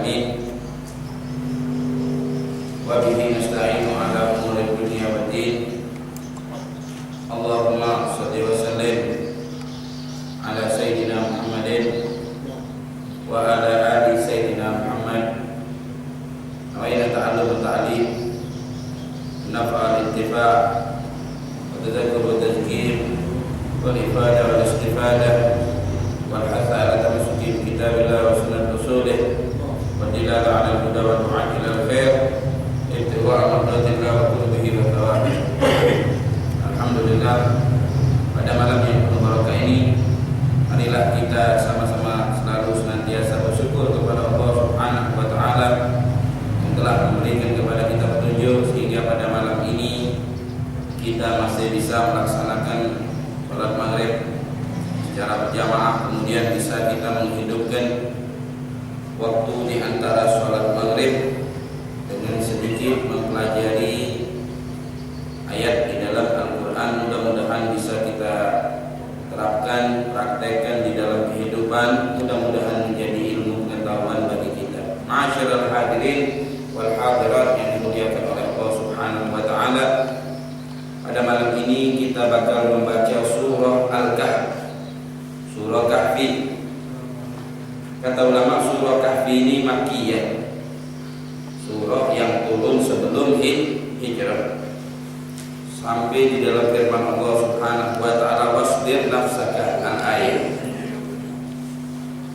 العالمين وبه نستعين على أمور الدنيا والدين اللهم صل وسلم على سيدنا محمد وعلى آل سيدنا محمد وإن تعلم التعليم نفع الانتفاع والتذكر والتذكير والإفادة والاستفادة والحث على تمسك بكتاب الله وسنة رسوله والدلالة على الهدى والدعاء إلى الخير ابتغاء مرضات الله وقربه وثوابه. Alhamdulillah, pada malam yang penuh barokah ini, marilah kita sama-sama selalu senantiasa bersyukur kepada Allah Subhanahu wa taala yang telah memberikan kepada kita petunjuk sehingga pada malam ini kita masih bisa melaksanakan salat maghrib secara berjamaah, kemudian bisa kita menghidupkan waktu di antara salat maghrib dengan sedikit mempelajari ayat di dalam Al-Quran. Mudah-mudahan bisa kita terapkan, praktekkan di dalam kehidupan. Mudah-mudahan menjadi ilmu pengetahuan bagi kita. Ma'asyiral hadirin wal hadirat yang dimuliakan oleh Allah Subhanahu wa taala. Pada malam ini kita bakal membaca surah Al-Kahf, surah Kahfi. Kata ulama, surah Kahfi ini Makkiyah, surah yang turun sebelum hijrah. Sampai di dalam firman Allah Subhanahu wa taala, wasbir nafsaka al-ayat.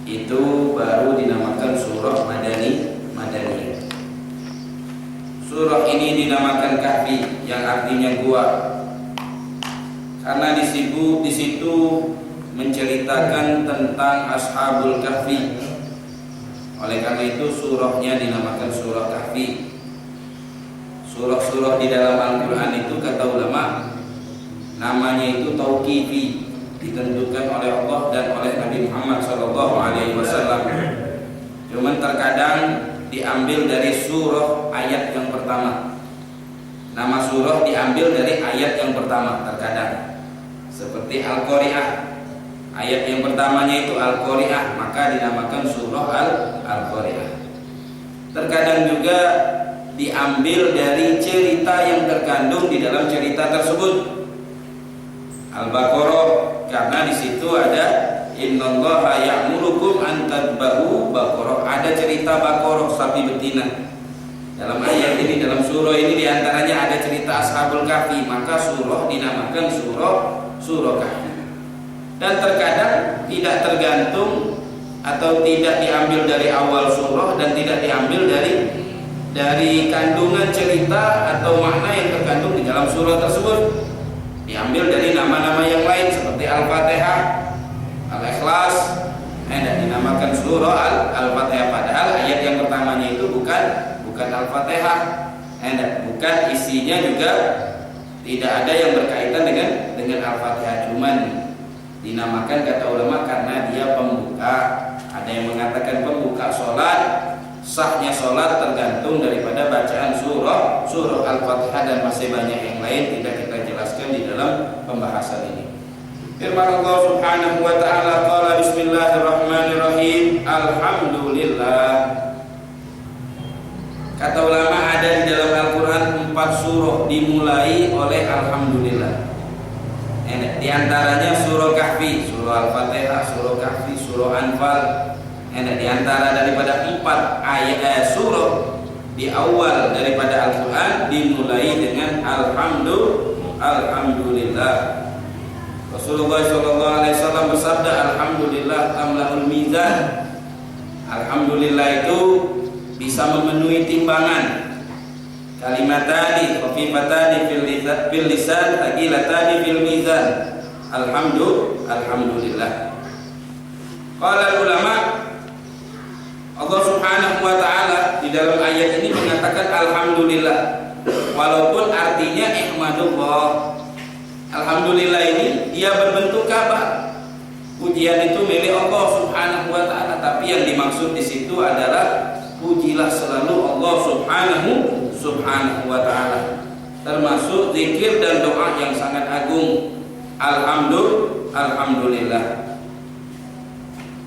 Itu baru dinamakan surah Madaniyah. Surah ini dinamakan Kahfi yang artinya gua, karena di situ menceritakan tentang Ashabul Kahfi. Oleh karena itu surahnya dinamakan surah Kahfi. Surah-surah di dalam Al-Quran itu kata ulama namanya itu tauqifi, ditentukan oleh Allah dan oleh Nabi Muhammad SAW. Cuman terkadang diambil dari surah ayat yang pertama. Nama surah diambil dari ayat yang pertama terkadang. Seperti Al-Qari'ah, ayat yang pertamanya itu Al-Qari'ah, maka dinamakan surah Al-Qari'ah. Terkadang juga diambil dari cerita yang terkandung di dalam cerita tersebut. Al-Baqarah, karena di situ ada innallaha ya'murukum an tadbahu baqarah, ada cerita Baqarah, sapi betina. Dalam ayat ini, dalam surah ini diantaranya ada cerita Ashabul Kahfi, maka surah dinamakan surah Kahfi. Dan terkadang tidak tergantung atau tidak diambil dari awal surah dan tidak diambil dari kandungan cerita atau makna yang terkandung di dalam surah tersebut. Diambil dari nama-nama yang lain seperti Al-Fatihah, Al-Ikhlas, dan dinamakan surah Al-Fatihah, padahal ayat yang pertamanya itu bukan Al-Fatihah, bukan isinya juga tidak ada yang berkaitan dengan Al-Fatihah, cuman dinamakan kata ulama karena dia pembuka. Ada yang mengatakan pembuka sholat. Sahnya sholat tergantung daripada bacaan surah Al-Fatihah, dan masih banyak yang lain tidak kita jelaskan di dalam pembahasan ini. Firman Allah Subhanahu wa taala, qala bismillahirrahmanirrahim, alhamdulillah. Kata ulama ada di dalam Al-Quran 4 surah dimulai oleh alhamdulillah. Di antaranya surah Kahfi, surah Al-Fatihah, surah Kahfi, surah Anfal. Di antara daripada 4 ayat surah di awal daripada Al-Quran dimulai dengan alhamdulillah. Rasulullah SAW bersabda, alhamdulillah tamla'ul mizan. Alhamdulillah itu bisa memenuhi timbangan. Kalimatani khafifatani fil lisan, thaqilatani fil mizan. Alhamdulillah. Qala ulama, Allah Subhanahu wa taala di dalam ayat ini mengatakan alhamdulillah, walaupun artinya ihmadullah. Alhamdulillah ini dia berbentuk kabar. Pujian itu milik Allah Subhanahu wa taala, tapi yang dimaksud di situ adalah pujilah selalu Allah Subhanahu wa taala. Termasuk zikir dan doa yang sangat agung. Alhamdulillah.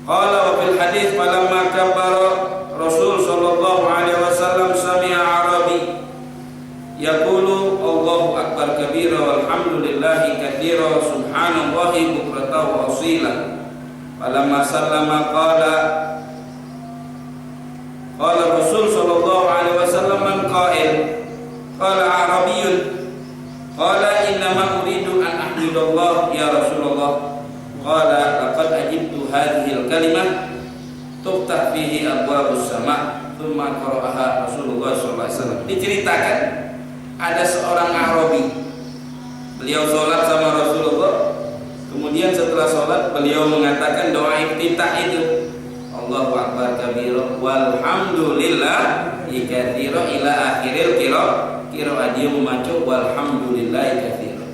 Qala wa fil hadis falamma kabbara Rasul wasallam qala Rasul sallallahu alaihi wasallam man qa'il qala arabiyyun qala inna ma uridu an ahmidallah ya Rasulullah qala laqad ajibtu hadhihi al-kalimah tuftah fihi abwabus sama' thumma qara'aha Rasulullah sallallahu alaihi wasallam. Diceritakan ada seorang Arabi, beliau sholat sama Rasulullah, kemudian setelah sholat beliau mengatakan doa iftitah itu, Allahu akbar kabira walhamdulillahi katsira ila akhiril qiraah, dia membaca walhamdulillahi katsira.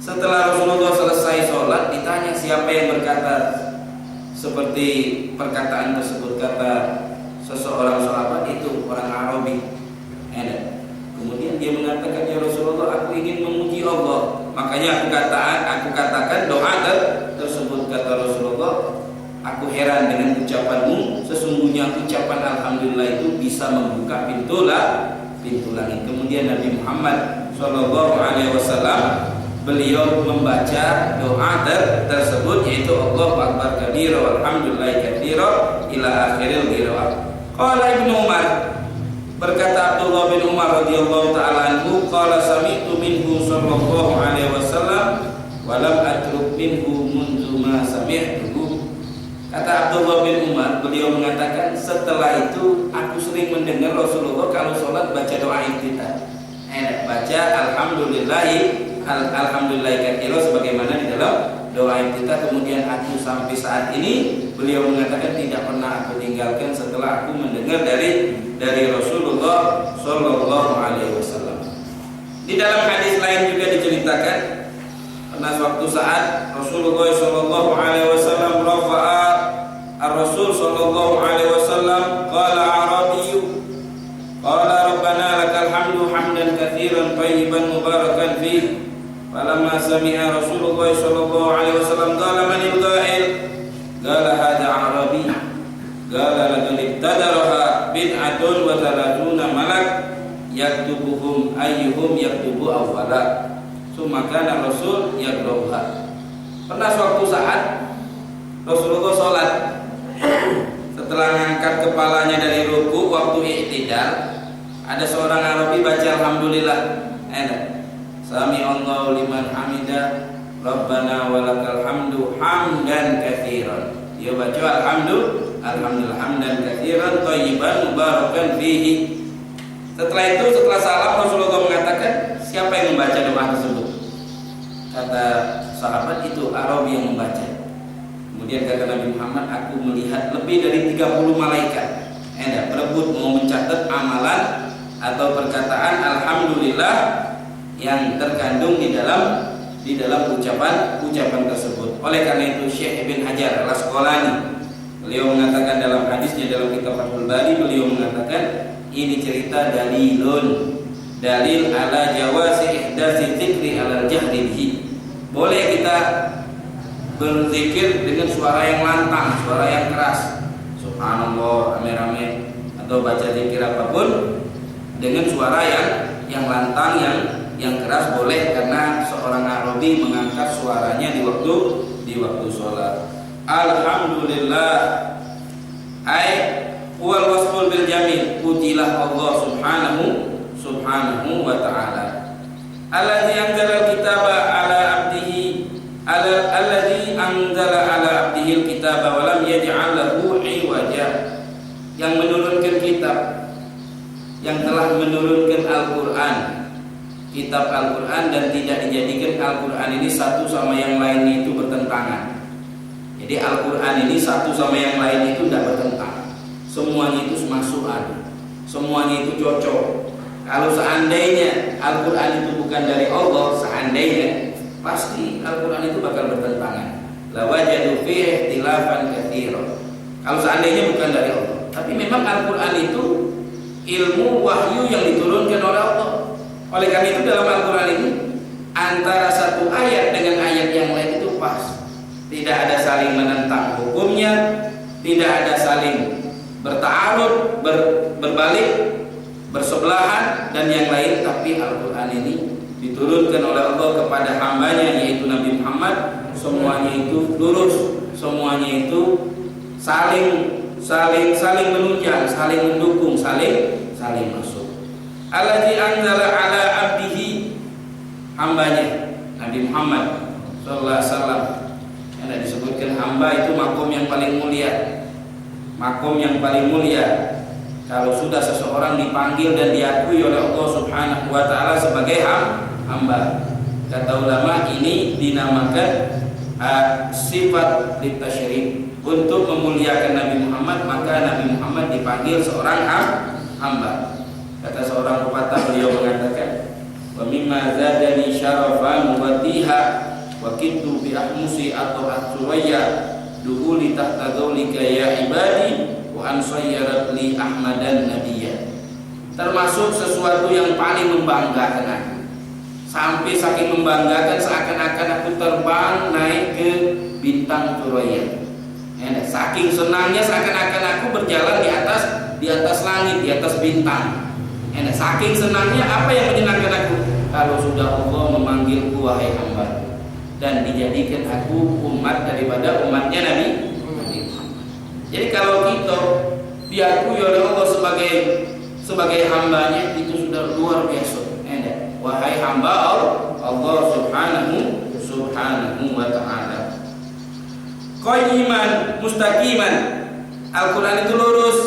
Setelah Rasulullah selesai sholat ditanya siapa yang berkata seperti perkataan tersebut, kata seseorang sahabat itu orang Arabi. Kemudian dia mengatakan, ya Rasulullah, aku ingin memuji Allah, makanya aku katakan doa tersebut. Kata Rasulullah, aku heran dengan ucapanmu, sesungguhnya ucapan alhamdulillah itu bisa membuka pintu langit. Kemudian Nabi Muhammad sallallahu alaihi wasallam beliau membaca doa tersebut, yaitu Allahu akbar kabira walhamdulillahi katsira ila akhiril qiraah. Qala Ibnu Umar, berkata Abdullah bin Umar radhiyallahu taala anhu, qala sami'tu minhu sallallahu alaihi wasallam wa lam atruk minhu mundu ma sami'tuhu. Kata Abdullah bin Umar, beliau mengatakan setelah itu aku sering mendengar Rasulullah kalau sholat baca doa iftitah, baca alhamdulillahi katsira sebagaimana di dalam doa iftitah. Kemudian aku sampai saat ini, beliau mengatakan, tidak pernah aku tinggalkan setelah aku mendengar dari Rasulullah sallallahu alaihi wasallam. Di dalam hadis lain juga diceritakan pernah suatu saat Rasulullah sallallahu alaihi wasallam rafa'a ar-Rasul sallallahu alaihi wasallam qala arabiyyu qala rabbana lakal hamdu hamdan katsiran thayyiban mubarakan fihi. Falamma sami'a Rasulullah sallallahu alaihi wasallam qala man al-qa'il qala hadha arabi qala laqad ibtadaraha bid'atun wa thalathuna malak yaktubuhum ayyuhum yaktubu awwala summa kana Rasul yaqra'uha. Pernah suatu saat Rasulullah salat, setelah mengangkat kepalanya dari ruku waktu i'tidal, ada seorang Arabi baca alhamdulillah, Sami Allahu liman hamidah Rabbana walakal hamdu hamdan katsiran. Dia baca alhamdulillah hamdan katsiran thayyiban mubarakan fihi. Setelah salam Rasulullah mengatakan, siapa yang membaca doa tersebut? Kata sahabat, itu Arabi yang membaca. Kemudian kata Nabi Muhammad, aku melihat lebih dari 30 malaikat berebut mau mencatat amalan atau perkataan alhamdulillah yang terkandung di dalam ucapan tersebut. Oleh karena itu Syekh Ibn Hajar Al-Asqalani, beliau mengatakan dalam hadisnya dalam kitab Fathul Bari, beliau mengatakan ini cerita dalil ala jawazi ihdasi dzikri ala jahri bihi. Boleh kita berzikir dengan suara yang lantang, suara yang keras, subhanallah, rame-rame, atau baca zikir apapun dengan suara yang lantang, yang keras boleh, karena seorang Arabi mengangkat suaranya di waktu sholat. Alhamdulillah ay huwal wasful bil jamil, pujilah Allah subhanahu wa ta'ala alladzi anzala al-kitaba ala abdihi alladzi anzala ala abdihi al-kitaba wa lam yaj'al lahu iwaja, yang menurunkan kitab, yang telah menurunkan Al-Qur'an, kitab Al-Qur'an, dan tidak dijadikan Al-Qur'an ini satu sama yang lain itu bertentangan. Jadi Al-Qur'an ini satu sama yang lain itu tidak bertentang, semuanya itu semasukan, semuanya itu cocok. Kalau seandainya Al-Qur'an itu bukan dari Allah, seandainya, pasti Al-Qur'an itu bakal bertentangan. La wajadu fihi ikhtilafan katsiran. Kalau seandainya bukan dari Allah, tapi memang Al-Qur'an itu ilmu wahyu yang diturunkan oleh Allah. Oleh karena itu dalam Al-Qur'an ini antara satu ayat dengan ayat yang lain itu pas. Tidak ada saling menentang hukumnya, tidak ada saling bertaarud, berbalik, bersebelahan dan yang lain, tapi Al-Qur'an ini diturunkan oleh Allah kepada hambanya yaitu Nabi Muhammad, semuanya itu lurus, semuanya itu saling menunjang, saling mendukung, saling masuk. Alladzi anzala ala abdihi, hambanya Nabi Muhammad sallallahu alaihi wasallam. Yang disebutkan hamba itu makom yang paling mulia. Makom yang paling mulia. Kalau sudah seseorang dipanggil dan diakui oleh Allah Subhanahu wa taala sebagai hamba. Kata ulama, ini dinamakan sifat litasyrif. Untuk memuliakan Nabi Muhammad, maka Nabi Muhammad dipanggil seorang hamba. Kata seorang pepatah, beliau mengatakan, wa mimma zadani syarafan wa tiha wa kintu bi ahmusi atau atsuraya duhuli tahta dzulika ya ibadi wa ansayyarat li ahmadan nabiyya. Termasuk sesuatu yang paling membanggakan aku. Sampai saking membanggakan seakan-akan aku terbang naik ke bintang Suraya. Saking senangnya seakan-akan aku berjalan di atas langit, di atas bintang. Saking senangnya, apa yang menyenangkan aku? Kalau sudah Allah memanggilku wahai hamba dan dijadikan aku umat daripada umatnya Nabi Muhammad. Jadi kalau kita diakui oleh Allah sebagai hambanya, itu sudah luar biasa. Wahai hamba Allah subhanahu wa ta'ala. Qayyiman mustaqiman. Al-Quran itu lurus,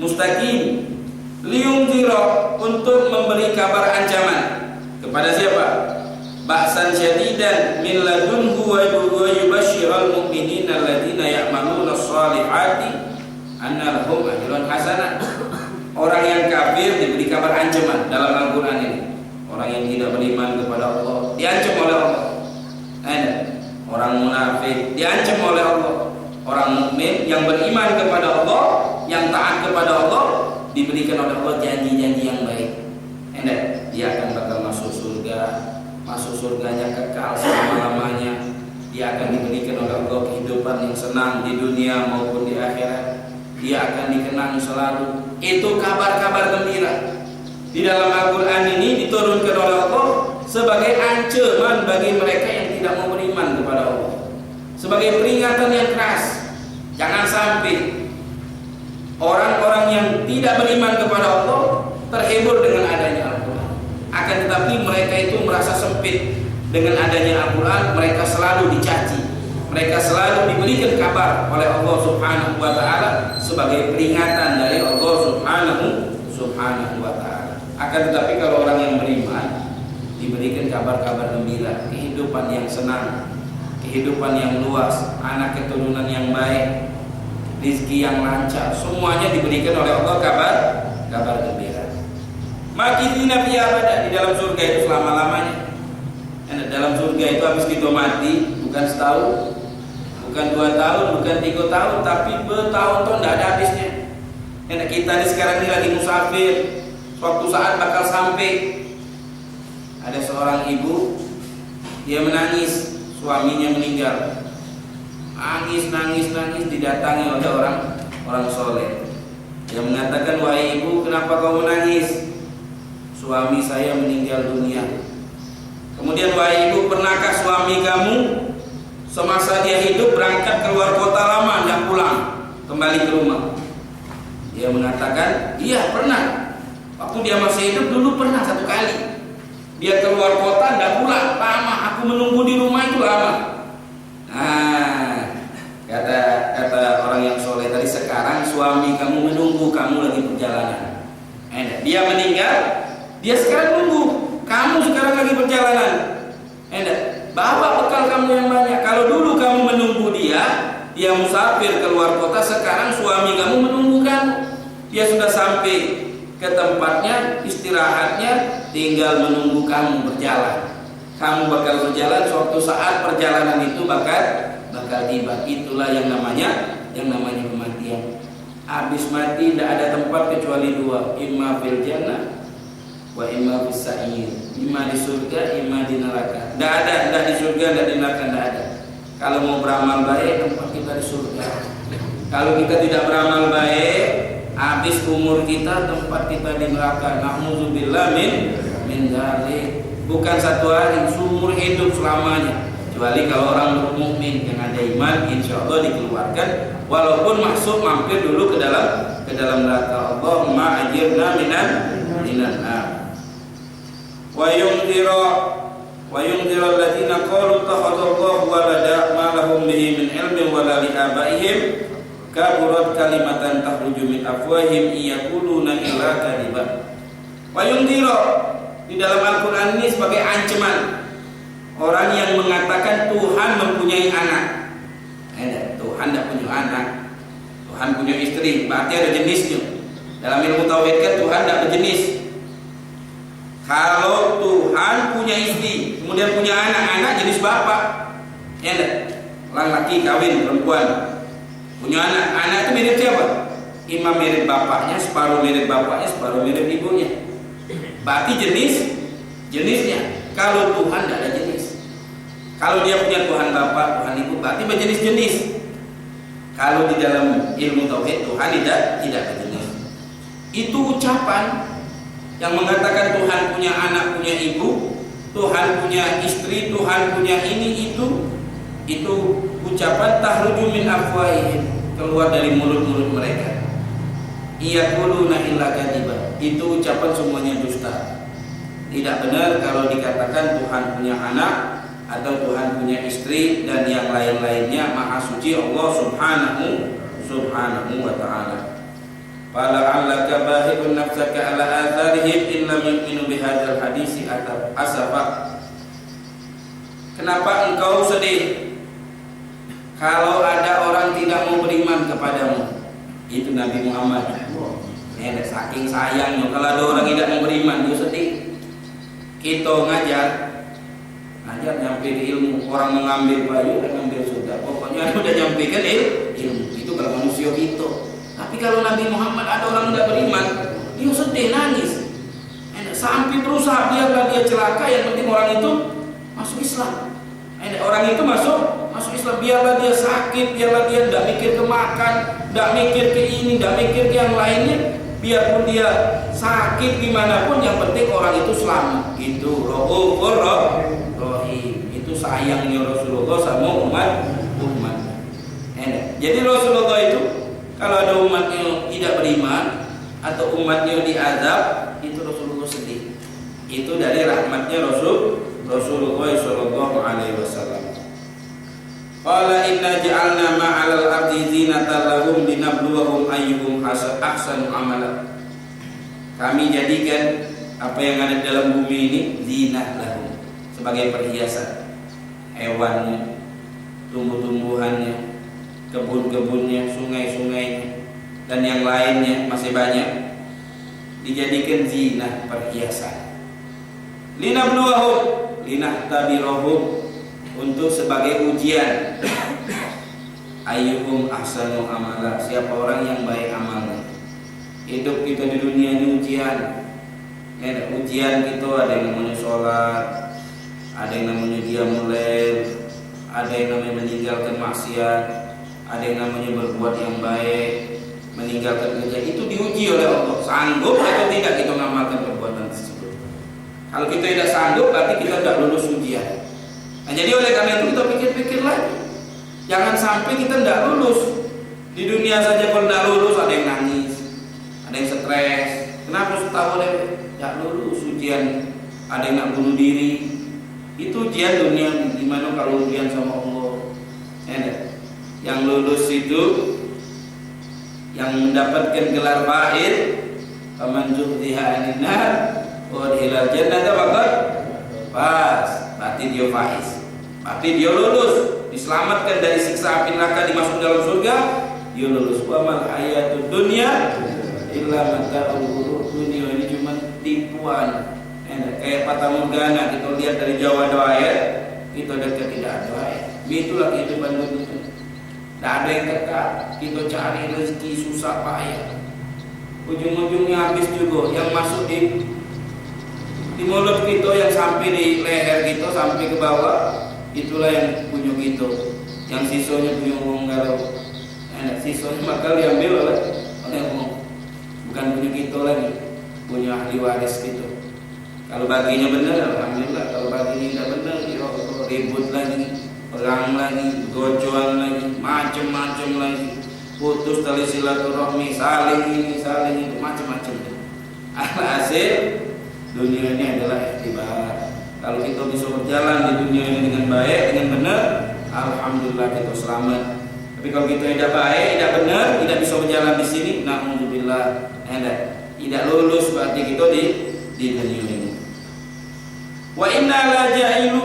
mustaqim. Liyunzira, untuk memberi kabar ancaman kepada siapa? Ba'san syadidan min ladunhu wa yubashshiral mu'minina alladziina ya'maluna ash-shalihati anna lahum ajran hasanah. Orang yang kafir diberi kabar ancaman dalam Al-Quran ini. Orang yang tidak beriman kepada Allah diancam oleh Allah. Orang munafik diancam oleh Allah. Orang mukmin yang beriman kepada Allah, yang taat kepada Allah, diberikan oleh Allah janji-janji yang baik. Dia akan bakal masuk surga, masuk surganya kekal selama-lamanya. Dia akan diberikan oleh Allah kehidupan yang senang di dunia maupun di akhirat. Dia akan dikenang selalu. Itu kabar-kabar gembira. Di dalam Al-Quran ini diturunkan oleh Allah sebagai ancaman bagi mereka yang tidak mau beriman kepada Allah, sebagai peringatan yang keras. Jangan sampai orang-orang yang tidak beriman kepada Allah terhibur dengan adanya Al-Quran. Akan tetapi mereka itu merasa sempit dengan adanya Al-Quran. Mereka selalu dicaci, mereka selalu diberikan kabar oleh Allah Subhanahu wa ta'ala sebagai peringatan dari Allah Subhanahu wa ta'ala. Akan tetapi kalau orang yang beriman diberikan kabar-kabar gembira, kehidupan yang senang, kehidupan yang luas, anak keturunan yang baik, rizki yang lancar, semuanya diberikan oleh Allah kabar gembira. Makidina fi abada, di dalam surga itu selama-lamanya. Dalam surga itu habis kita mati bukan setahun, bukan 2 tahun, bukan 3 tahun, tapi bertahun-tahun tidak ada habisnya. Kita ini sekarang ini lagi musafir, suatu saat bakal sampai. Ada seorang ibu, dia menangis, suaminya meninggal. Nangis didatangi oleh orang soleh. Dia mengatakan, wahai ibu, kenapa kau menangis? Suami saya meninggal dunia. Kemudian, wahai ibu, pernahkah suami kamu semasa dia hidup berangkat keluar kota lama, tidak pulang kembali ke rumah? Dia mengatakan, iya pernah. Waktu dia masih hidup dulu pernah 1 kali. Dia keluar kota tidak pulang, lama. Aku menunggu di rumah itu lama. Kata orang yang soleh tadi, sekarang suami kamu menunggu kamu lagi perjalanan. Dia meninggal, dia sekarang nunggu kamu sekarang lagi perjalanan. Bawa bekal kamu yang banyak. Kalau dulu kamu menunggu dia musafir keluar kota, sekarang suami kamu menunggu kamu. Dia sudah sampai ke tempatnya, istirahatnya, tinggal menunggu kamu berjalan. Kamu bakal berjalan, suatu saat perjalanan itu bakal tiba. Itulah yang namanya kematian. Habis mati tidak ada tempat kecuali 2, imma fil jannah wa imma fis sa'ir. Imma di surga, imma di neraka. Tidak di surga, tidak di neraka, tidak ada. Kalau mau beramal baik, tempat kita di surga. Kalau kita tidak beramal baik, habis umur kita, tempat kita di neraka. Na'udzubillah min dzalik. Bukan 1 hari, seumur hidup selamanya. Kecuali kalau orang mukmin yang ada iman, insya Allah dikeluarkan walaupun mampir dulu ke dalam neraka. Allahumma ajirna minan nar. Wa yunzira alladziina qalu ittakhadallahu walada ma lahum bihi min ilmin wala li abaihim kaburat kalimatan takhruju min afwahihim yaquluna illa kadiban. Wa yunzira di dalam Al-Qur'an ini sebagai ancaman orang yang mengatakan Tuhan mempunyai anak. Tuhan tidak punya anak, Tuhan punya istri, berarti ada jenisnya. Dalam ilmu tauhid kan Tuhan tidak berjenis. Kalau Tuhan punya istri, kemudian punya anak jenis bapak, orang laki kawin perempuan, punya anak itu mirip siapa? Imam mirip bapaknya, separuh mirip bapaknya, separuh mirip ibunya. Berarti jenisnya. Kalau Tuhan tidak ada jenis. Kalau dia punya Tuhan bapak, Tuhan ibu, berarti berjenis-jenis. Kalau di dalam ilmu tauhid Tuhan tidak berjenis. Itu ucapan yang mengatakan Tuhan punya anak, punya ibu, Tuhan punya istri, Tuhan punya ini itu ucapan tahruju min afwahihim, keluar dari mulut-mulut mereka. Yaquluna illa kadiba. Itu ucapan semuanya dusta. Tidak benar kalau dikatakan Tuhan punya anak atau Tuhan punya istri dan yang lain-lainnya. Maha suci Allah subhanahu wa ta'ala. Fala'allaka bahiqun nafsaka ala atharihim in lam yu'minu bihadzal hadisi asafa. Kenapa engkau sedih kalau ada orang tidak mau beriman kepadamu? Itu Nabi Muhammad. Saking sayangnya kalau ada orang tidak mau beriman, dia sedih. Kita ngajar nyampe ke ilmu, orang mengambil bayu dan mengambil surga. Pokoknya udah nyampe kan ilmu. Itu kalau manusia itu. Tapi kalau Nabi Muhammad ada orang tidak beriman, dia sedih, nangis. Sampai berusaha biarlah dia celaka, yang penting orang itu masuk Islam. Orang itu masuk Islam, biarlah dia sakit, biarlah dia tidak mikir ke makan, tidak mikir ke ini, tidak mikir ke yang lainnya. Biarpun dia sakit gimana pun, yang penting orang itu selamat. Itu Raufur Rahim. Itu sayangnya Rasulullah sama umat. Jadi Rasulullah itu kalau ada umatnya tidak beriman atau umatnya diazab, itu Rasulullah sedih. Itu dari rahmatnya Rasulullah sallallahu alaihi wasallam. Qala inna ja'alna ma'alal ardi zinatan lahum linabluwahum ayyuhum ahsanu amala. Kami jadikan apa yang ada di dalam bumi ini zinah lahum, sebagai perhiasan. Hewannya, tumbuh-tumbuhannya, kebun-kebunnya, sungai-sungainya, dan yang lainnya masih banyak, dijadikan zinah, perhiasan. Linabluwahum, linahtabirahum, untuk sebagai ujian. Ayyuhum ahsanu amala, siapa orang yang baik amalnya. Hidup kita di dunia ini ujian. Ujian kita ada yang namanya sholat, ada yang namanya qiyamul lail, ada yang namanya meninggalkan maksiat, ada yang namanya berbuat yang baik, meninggalkan kerja. Itu diuji oleh Allah, sanggup atau tidak kita mengamalkan perbuatan tersebut. Kalau kita tidak sanggup, berarti kita tidak lulus ujian. Nah, jadi oleh karena itu kita pikir-pikir lagi, jangan sampai kita tidak lulus. Di dunia saja kalau tidak lulus, ada yang nangis, ada yang stres. Kenapa setahun tidak lulus ujian? Ada yang nak bunuh diri. Itu ujian dunia. Gimana kalau ujian sama Allah? Yang lulus itu, yang mendapatkan gelar fa'il, faman zuhziha 'anil nar wa udkhilal jannata faqad faz. Berarti dia faiz, berarti dia lulus, diselamatkan dari siksa api neraka, dimasuk dalam surga, dia lulus. Wa mal hayatud dunya illa mata'ul ghurur. Dunia ini cuma tipuan. Kayak Fata Morgana, kita lihat dari Jawa ada air, kita dekat tidak ada air. Itulah kehidupan dunia. Tidak ada yang kekal. Kita cari rezeki susah payah, ujung-ujungnya habis juga. Yang masuk di mulut kita, yang sampai di leher kita sampai ke bawah, itulah yang punya kita. Yang sisanya punya orang galau. Sisanya bakal diambil oleh orang, bukan punya kita lagi, punya ahli waris kita. Kalau baginya benar, alhamdulillah. Kalau baginya tidak benar, ribut lagi, perang lagi, gojoan lagi, macam-macam lagi. putus tali silaturahmi, saling ini saling itu, macam-macam. Alhasil dunia ini adalah ikhtibar. Kalau kita bisa berjalan di dunia ini dengan baik, dengan benar, alhamdulillah kita selamat. Tapi kalau kita tidak baik, tidak benar, tidak bisa berjalan di sini, na'udzubillah, tidak lulus berarti kita di dunia ini. Wa inna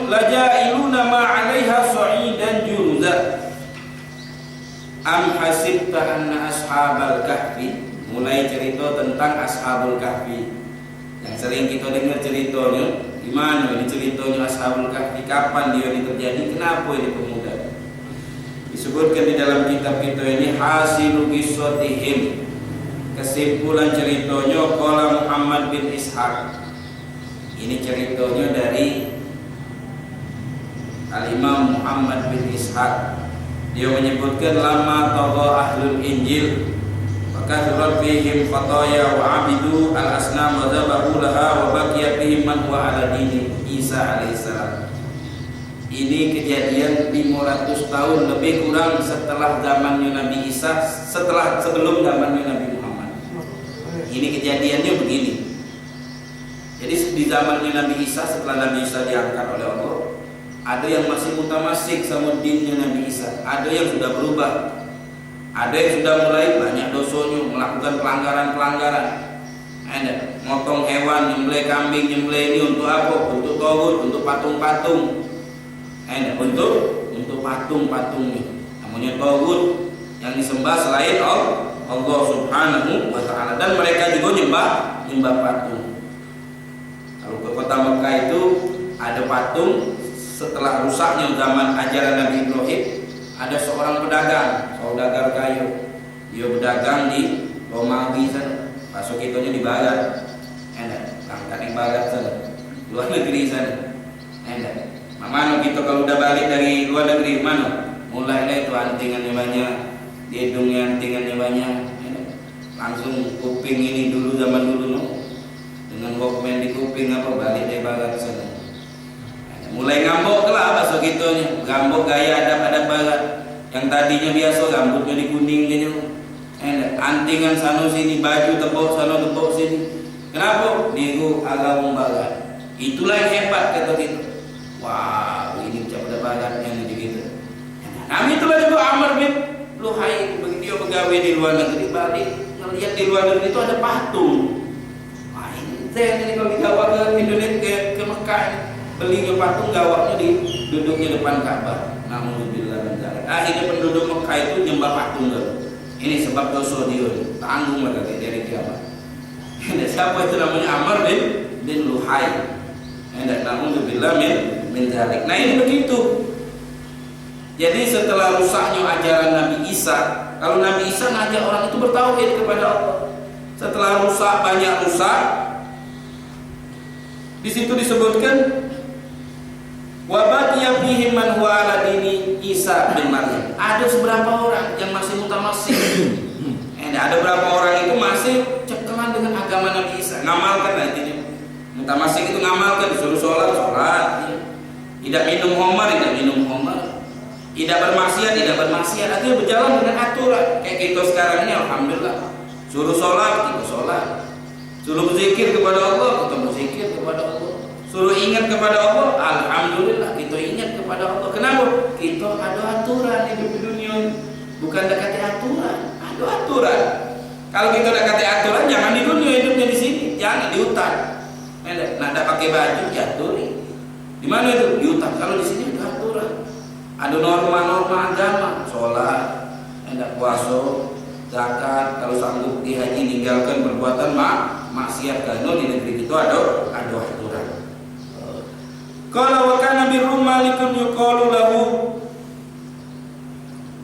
laja'iluna ma 'alaiha sa'idan juruza. Am hasibta anna ashabal kahfi, mulai cerita tentang ashabul kahfi. Yang sering kita dengar ceritanya, gimana ini ceritanya ashabul kahfi, kapan dia ini terjadi, kenapa ini pemuda. Disebutkan di dalam kitab kita ini hasilu qissatihim, kesimpulan ceritanya qala Muhammad bin Ishaq. Ini ceritanya dari Al-Imam Muhammad bin Ishaq. Dia menyebutkan lama tagha ahlul Injil maka surat fihim fataya wa abidu al-asnam wa zabahu laha wa baqiya fihim man huwa ala dini Isa alaihissalam. Ini kejadian 500 tahun lebih kurang setelah zamannya Nabi Isa, sebelum zamannya Nabi Muhammad. Ini kejadiannya begini. Jadi di zamannya Nabi Isa, setelah Nabi Isa diangkat oleh Allah, ada yang masih mutamasik sama dinnya Nabi Isa, ada yang sudah berubah, ada yang sudah mulai banyak dosanya, melakukan pelanggaran-pelanggaran. Ada motong hewan, nyembelih kambing, nyembelih ini untuk apa? Untuk tauhid, untuk patung-patung. Ada untuk patung-patung ini. Namanya tauhid yang disembah selain Allah Subhanahu wa taala, dan mereka juga nyembah patung. Kalau ke kota Mekah itu ada patung. Setelah rusaknya zaman ajaran Nabi Ibrahim, ada seorang pedagang, saudagar kayu. Dia berdagang di Romawi sana. Masuk itunya di barat. Enak, langkat di barat sana. Luar negeri sana. Enak. Mana kita kalau udah balik dari luar negeri, mana? Mulailah itu antingannya banyak, hidungnya antingannya banyak. Enak. Langsung kuping ini dulu zaman dulu no. Dengan walkman di kuping apa balik dari barat sana. Mulai ngambok lah bahasa gitunya, ngambok gaya ada barat. Yang tadinya biasa rambutnya dikuning gitu. Antingan sana sini, baju tepuk sana tepuk sini. Kenapa? Niru agama barat. Itulah yang hebat kata kita. Wah, ini macam ada baratnya gitu. Nah, itulah juga Amr bin Luhai, begitu dia pegawai di luar negeri, balik melihat di luar negeri itu ada patung. Wah, ini kalau kita bawa ke Indonesia ke Mekah ini. Belinya patung, gawaknya duduknya depan Ka'bah. Alhamdulillah min dzalik. Akhirnya penduduk Mekah itu nyembah patung dulu. Ini sebab dosa dia. Tanggung lah dari kiamat. Siapa itu namanya? Amr bin Luhai. Alhamdulillah min dzalik. Nah ini begitu. Jadi setelah rusaknya ajaran Nabi Isa, kalau Nabi Isa ngajak orang itu bertauhid kepada Allah. Setelah rusak, banyak rusak, di situ disebutkan wa baqiya fihim man huwa ala dini Isa bin Maryam. Ada seberapa orang yang masih mutamasik. Ada beberapa orang itu masih cekelan dengan agama Nabi Isa, ngamalkan nantinya. Mutamasik itu ngamalkan, disuruh sholat. Tidak minum khamar, tidak bermaksiat, artinya berjalan dengan aturan. Kayak kita sekarang ini alhamdulillah. Suruh sholat, kita sholat. Suruh berzikir kepada Allah, kita berzikir kepada Allah. Suruh ingat kepada Allah, alhamdulillah kita ingat kepada Allah. Kenapa? Kita ada aturan hidup di dunia. Bukan dekati aturan, ada aturan. Kalau kita dekati aturan, jangan di dunia hidupnya di sini, jangan di hutan. Nah, ada pakai baju, jaturi. Di mana itu? Di hutan. Kalau di sini ada aturan, ada norma-norma agama, sholat, ada puasa, zakat. Kalau sanggup di haji tinggalkan perbuatan maksiat. Karena di negeri itu ada aturan. Kalau wakana birrum malikun yuqalu lahu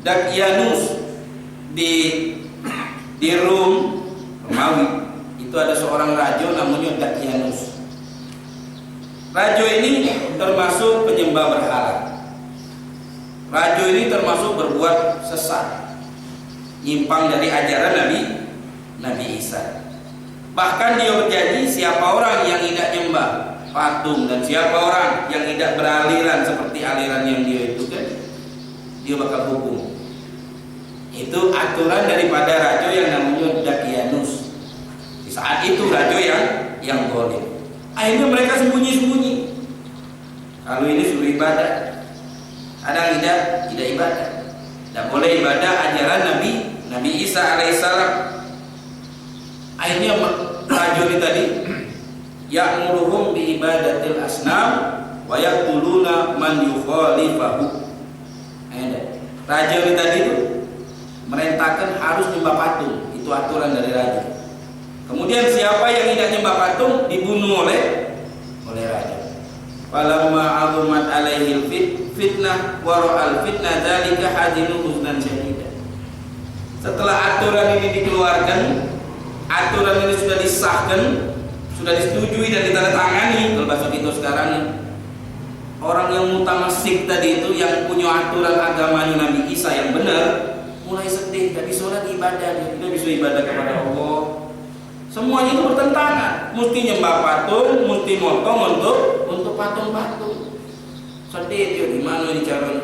Dakyanus, di Rum Romawi itu ada seorang raja namanya Dakyanus. Raja ini termasuk penyembah berhala. Raja ini termasuk berbuat sesat, nyimpang dari ajaran Nabi Isa. Bahkan dia berjanji siapa orang yang tidak nyembah patung dan siapa orang yang tidak beraliran seperti aliran yang dia itu kan, dia bakal hukum. Itu aturan daripada raja yang namanya Dakianus. Di saat itu raja yang zalim. Akhirnya mereka sembunyi-sembunyi. Kalau ini suruh ibadah, kadang tidak ibadah. Tidak boleh ibadah ajaran Nabi Isa alaihissalam. Akhirnya raja ini tadi ya'muruhum bi ibadatil asnam wa yaqtuluna man yukhalifahu. Raja ini tadi itu merintahkan harus nyembah patung, itu aturan dari raja. Kemudian siapa yang tidak nyembah patung dibunuh oleh raja. Falamma 'azumat 'alaihil fitnah wa ra'al fitnah dzalika hadinu huznan syadida. Setelah aturan ini dikeluarkan, aturan ini sudah disahkan, sudah disetujui dan ditandatangani. Kalau bahasa kita sekarang ini, orang yang mutamasik tadi itu yang punya aturan agamanya Nabi Isa yang benar, mulai sedih, tidak bisa lagi ibadah, tidak bisa ibadah kepada Allah. Semuanya itu bertentangan, mesti nyembah patung, mesti motong untuk patung-patung. Sedih dia, gimana ini caranya?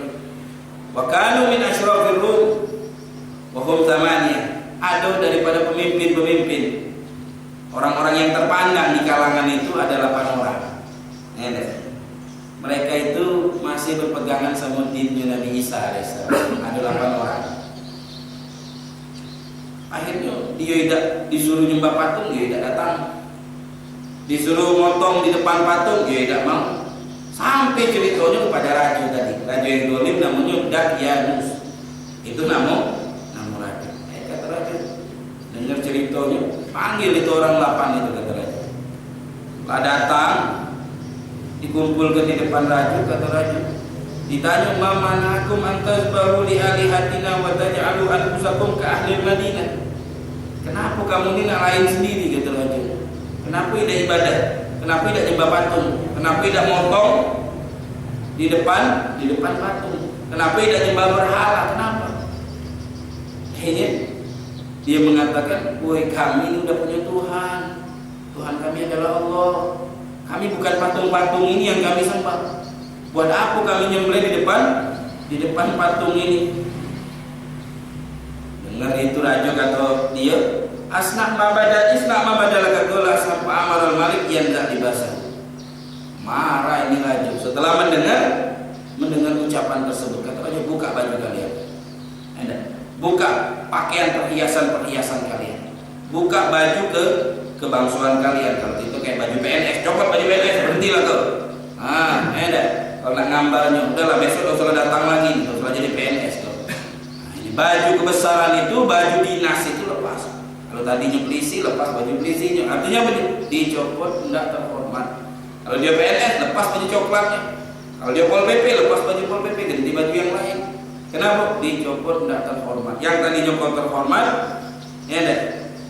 Wa kanu min asyrafir rum wa hum thamaniyah. Ada daripada pemimpin-pemimpin, orang-orang yang terpandang di kalangan itu adalah 8 orang. Mereka itu masih berpegangan sama dinnya Nabi Isa alaihissalam. Ada 8 orang. Akhirnya dia tidak disuruh nyembah patung, dia tidak datang. Disuruh motong di depan patung, dia tidak mau. Sampai ceritanya kepada raja tadi, raja yang zalim namanya Dakianus. Itu nama raja. Kata raja, dengar ceritanya, panggil itu orang 8 itu, kata raja. Lah datang, dikumpulkan di depan raja, kata raja. Ditanya, ma manakum antazbahu li alihatina wa taj'alu anfusakum ka ahli Madinah. Kenapa kamu ini nak lain sendiri, kata raja. Kenapa tidak ibadah? Kenapa tidak nyembah patung? Kenapa tidak motong di depan patung? Kenapa tidak nyembah berhala? Kenapa? Akhirnya dia mengatakan, "Woi, kami ini udah punya Tuhan. Tuhan kami adalah Allah. Kami bukan patung-patung ini yang kami sembah. Buat apa kami nyembelih di depan patung ini?" Dengar itu raja kata dia, "Asna mabadala kagola sampai amal malik yang tak dibahas." Marah ini raja. Setelah mendengar ucapan tersebut, kata raja, "Buka baju kalian. Buka pakaian perhiasan kalian. Buka baju kebangsuan kalian. Kalau itu kayak baju PNS, copot baju PNS, berhentilah kau. Kalau nak gambarnya, udahlah besok usah datang lagi, usah jadi PNS kau. Ini baju kebesaran itu, baju dinas itu lepas. Kalau tadinya polisi, lepas baju polisinya. Artinya apa? Dicopot, tidak terhormat. Kalau dia PNS, lepas baju coklatnya. Kalau dia Pol PP, lepas baju Pol PP, ganti baju yang lain. Kenapa? Dicopot, tidak terhormat. Yang tadi nyopot terhormat,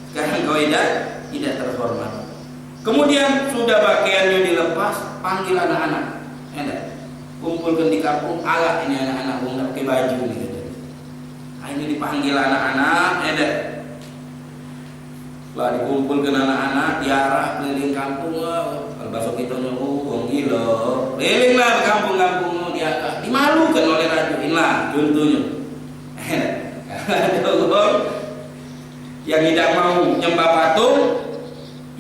sekarang kau tidak terhormat. Kemudian sudah pakaiannya dilepas, panggil anak-anak. Kumpulkan di kampung, alat ini anak-anak tidak pakai baju nih. Ini dipanggil anak-anak, setelah dikumpulkan anak-anak, diarah keliling kampung. Kalau besok kita orang gila, kelilinglah ke kampung-kampung, dimalukan oleh raja. Inilah contohnya. Ada orang yang tidak mau nyembah patung,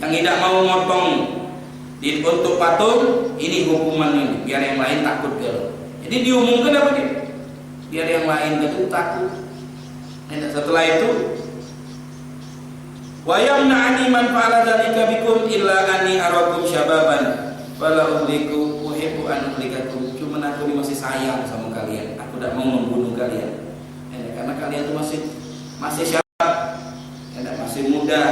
yang tidak mau motong untuk patung, ini hukuman ini, biar yang lain takut ke. Jadi diumumkan apa dia? Biar yang lain itu takut. Setelah itu, wa yamna'ani man fa'ala dzalika bikum illa anni arakum syababan wala uhliku uhibbu an uhlikakum. Cuma aku ini masih sayang sama kalian. Aku tidak mau membunuh kalian. Karena kalian itu masih syabab, masih muda,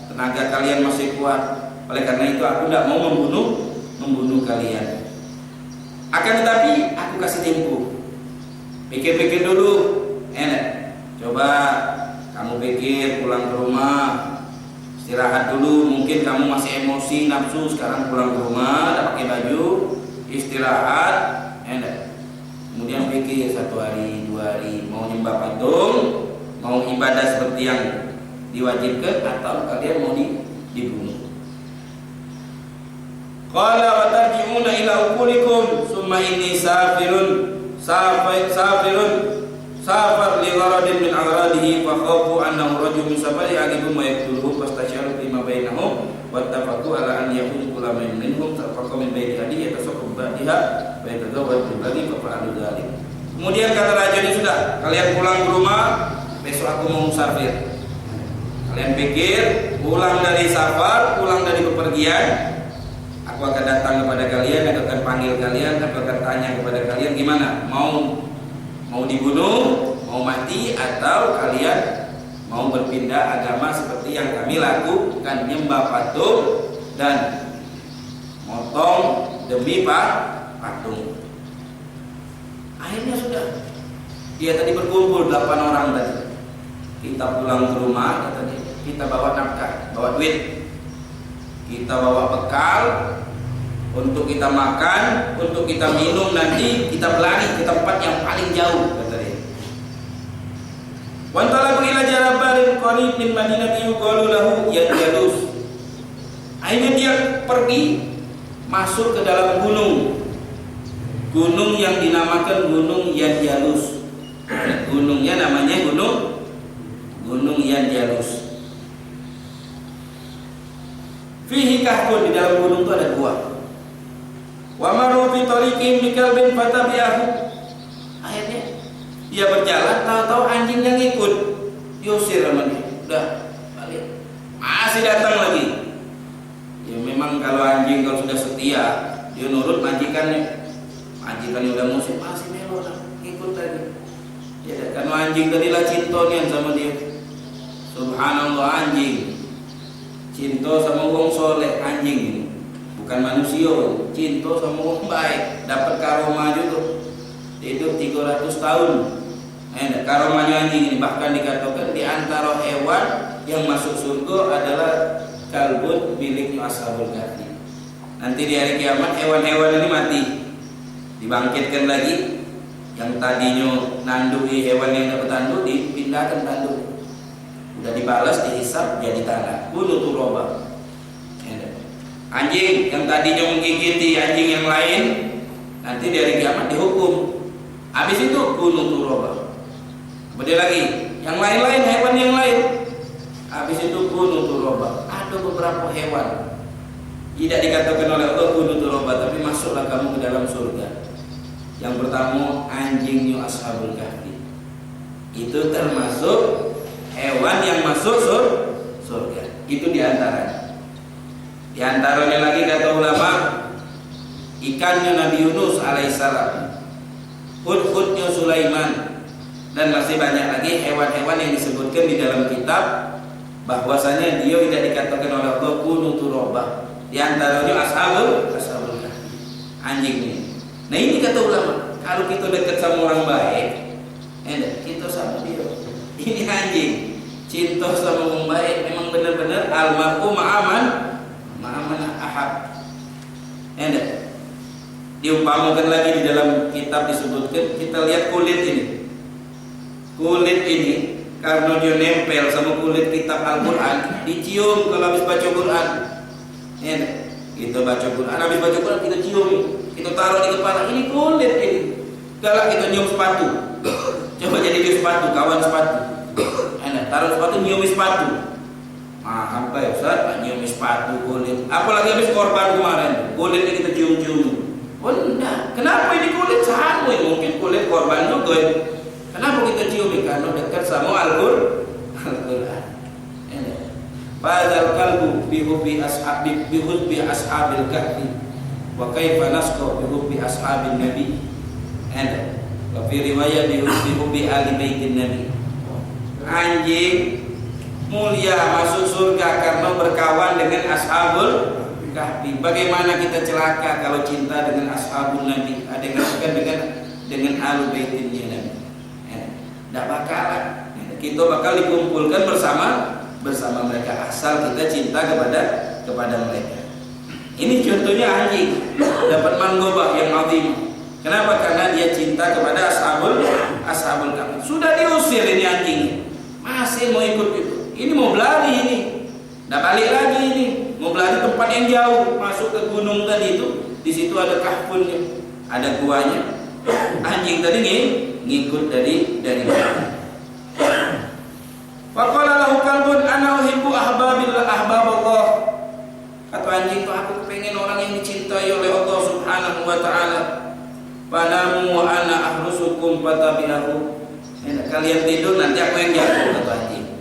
tenaga kalian masih kuat. Oleh karena itu aku tidak mau membunuh kalian. Akan tetapi aku kasih tempo. Pikir-pikir dulu. Coba kamu pikir, pulang ke rumah, istirahat dulu. Mungkin kamu masih emosi, nafsu. Sekarang pulang ke rumah, ada pakai baju, istirahat. Kemudian pikir 1 hari, 2 hari, mau nyembah patung, mau ibadah seperti yang diwajibkan, atau kalian mau dibunuh. Qala wa tarji'una ila uqulikum summa inni safirun safar li gharadin min aghradihi fa khafu annahu rajulun min safari agibum wa yaqtuluhu fastasyaru fima bainahum wattafaqu ala an yakun kulamin minhum tarfaqa min baiti hadi yatasaqqa ba'daha wa yatazawwaj bil bagi fa fa'alu dzalik. Kemudian kata raja ini, sudah, kalian pulang ke rumah, besok aku mau musafir. Kalian pikir pulang dari safar, pulang dari bepergian, aku akan datang kepada kalian, aku akan panggil kalian, aku akan tanya kepada kalian gimana, mau dibunuh, mau mati, atau kalian mau berpindah agama seperti yang kami lakukan, nyembah patung dan motong demi patung. Akhirnya sudah, dia tadi berkumpul 8 orang tadi. Kita pulang ke rumah, kata dia, kita bawa nafkah, bawa duit, kita bawa bekal untuk kita makan, untuk kita minum, nanti kita berlari ke tempat yang paling jauh, kata dia. Wantala ila jarabalin qarib min madinati yuqalu lahu Yadjalus. Akhirnya dia pergi masuk ke dalam gunung yang dinamakan Gunung Yadjalus. Gunungnya namanya Gunung Yadjalus. Fihi kahfun, di dalam gunung itu ada gua. Wa maru fi tariqin bi kalbin fatabi'ahu. Akhirnya dia berjalan, tahu-tahu anjingnya ngikut, diusir sama dia. Udah balik, masih datang lagi. Ya memang kalau anjing kalau sudah setia, dia nurut majikannya. Majikannya udah musik, masih melo lah, ngikut lagi. Ya karena anjing tadi lah cintonian sama dia. Subhanallah, anjing cinta sama wong soleh, anjing ini bukan manusia, cinta sama wong baik, dapat karomah juga, hidup 300 tahun. Karomahnya anjing ini bahkan dikatakan di antara hewan yang masuk surga adalah kalbun miliknya ashabul kahfi. Nanti di hari kiamat hewan-hewan ini mati, dibangkitkan lagi. Yang tadinya nandui hewan yang dapat tanduk dipindahkan tanduk. Udah dibalas, dihisap jadi tanah. Kunu turoba. Anjing yang tadinya menggigiti anjing yang lain, nanti di hari kiamat dihukum. Habis itu kunu turoba. Kemudian lagi yang lain-lain, hewan yang lain. Habis itu kunu turoba. Ada beberapa hewan tidak dikatakan oleh Allah kunu turoba, tapi masuklah kamu ke dalam surga. Yang pertama anjingnya ashabul kahfi. Itu termasuk hewan yang masuk surga. Itu diantaranya. Diantaranya lagi kata ulama, ikannya Nabi Yunus alaihissalam, hud-hudnya Sulaiman, dan masih banyak lagi hewan-hewan yang disebutkan di dalam kitab bahwasanya dia tidak dikatakan oleh Allah kunu turoba. Diantaranya ashabul kahfi, anjingnya. Nah ini kata ulama, kalau kita dekat sama orang baik, kita sama dia. Ini anjing, cinta sama orang baik, memang benar-benar almarhum ma'aman ahab. Diumpamakan lagi di dalam kitab disebutkan, kita lihat kulit ini. Kulit ini karena dia nempel sama kulit kitab Al-Quran, dicium kalau habis baca Quran. Kita baca Quran, habis baca Quran kita cium, kita taruh di kepala, ini kulit ini. Galak kita nyium sepatu. Coba jadi dia sepatu, kawan sepatu. Taruh sepatu, nyium sepatu. Mahal ya Ustaz, nyium sepatu kulit. Apalagi habis korban kemarin, kulitnya kita cium-cium. Oh enggak, kenapa ini kulit sama? Mungkin kulit korban juga. Kenapa kita cium? Karena dekat sama Al-Quran. Fadzal qalbu bihubbi ashabil kahfi wa kaifa nasqa bihubbi ashabin nabi. Wa fi riwayat bihubbi ahli baitin nabi. Anjing mulia masuk surga karena berkawan dengan ashabul kahfi. Bagaimana kita celaka kalau cinta dengan ashabul nabi, dengan ahli baitin nabi. Tidak bakalan. Kita bakal dikumpulkan bersama mereka asal kita cinta kepada mereka. Ini contohnya anjing dapat manggobah yang azim. Kenapa? Karena dia cinta kepada ashabul kahfi. Sudah diusir ini anjing, masih mau ikut itu. Ini mau berlari ini, dah balik lagi ini, mau berlari tempat yang jauh, masuk ke gunung tadi itu. Di situ ada kahfunnya, ada guanya. Anjing tadi ngikut dari Faqala lahu kalbun ana uhibbu ahbaballah. Kata anjing itu, aku pengen orang yang dicintai oleh Allah Subhanahu wa taala. Panamu wa ana ahrusukum fatabi'ahu. Kalian tidur nanti aku yang jago, kata anjing.